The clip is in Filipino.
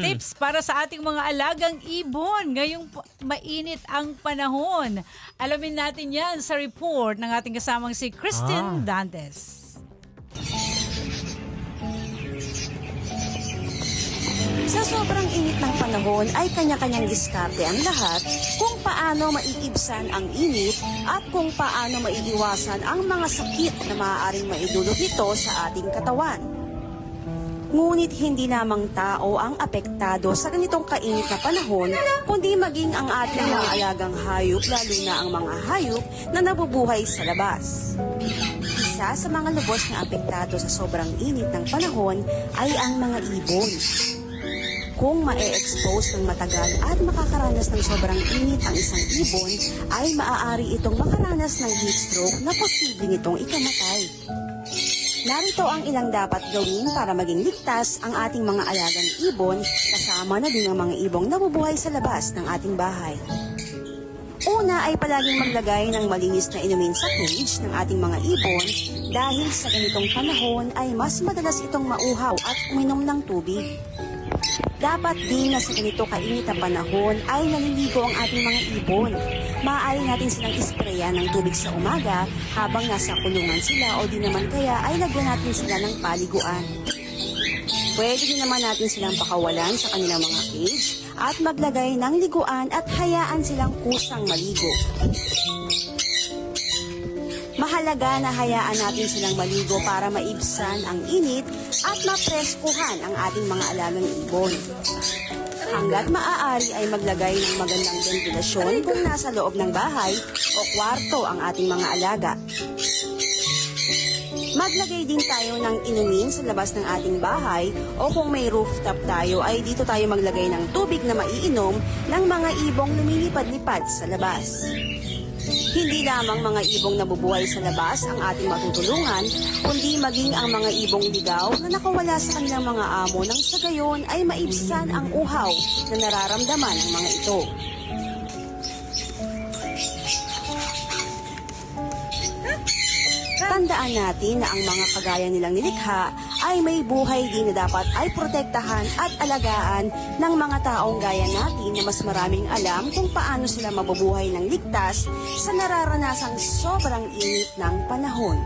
Tips para sa ating mga alagang ibon ngayong mainit ang panahon. Alamin natin yan sa report ng ating kasamang si Christine Dantes. Sa sobrang init ng panahon ay kanya-kanyang diskarte ang lahat kung paano maiibsan ang init at kung paano maiiwasan ang mga sakit na maaaring maidulot nito sa ating katawan. Ngunit hindi lamang tao ang apektado sa ganitong kainit na panahon, kundi maging ang ating mga alagang hayop, lalo na ang mga hayop na nabubuhay sa labas. Isa sa mga lubos na apektado sa sobrang init ng panahon ay ang mga ibon. Kung ma-expose ng matagal at makakaranas ng sobrang init ang isang ibon, ay maaari itong makaranas ng heat stroke na posibleng itong ikamatay. Narito ang ilang dapat gawin para maging ligtas ang ating mga alagang ibon, kasama na din ang mga ibong nabubuhay sa labas ng ating bahay. Una ay palaging maglagay ng malinis na inumin sa cage ng ating mga ibon dahil sa ganitong panahon ay mas madalas itong mauhaw at uminom ng tubig. Dapat din na sa ganito kainit na panahon ay naliligo ang ating mga ibon. Maaari natin silang isprayan ng tubig sa umaga habang nasa kulungan sila o di naman kaya ay lagyan natin sila ng paliguan. Pwede din naman natin silang pakawalan sa kanilang mga cage at maglagay ng liguan at hayaan silang kusang maligo. Mahalaga na hayaan natin silang maligo para maibsan ang init at mapreskuhan ang ating mga alagang ibon. Hanggat maaari ay maglagay ng magandang ventilasyon kung nasa loob ng bahay o kwarto ang ating mga alaga. Maglagay din tayo ng inumin sa labas ng ating bahay o kung may rooftop tayo ay dito tayo maglagay ng tubig na maiinom ng mga ibong lumilipad-lipad sa labas. Hindi lamang mga ibong nabubuhay sa labas ang ating matutulungan, kundi maging ang mga ibong ligaw na nakawala sa kanilang mga amo nang sa gayon ay maibsan ang uhaw na nararamdaman ng mga ito. Tandaan natin na ang mga kagaya nilang nilikha ay may buhay din na dapat ay protektahan at alagaan ng mga taong gaya natin na mas maraming alam kung paano sila mabubuhay ng ligtas sa nararanasang sobrang init ng panahon.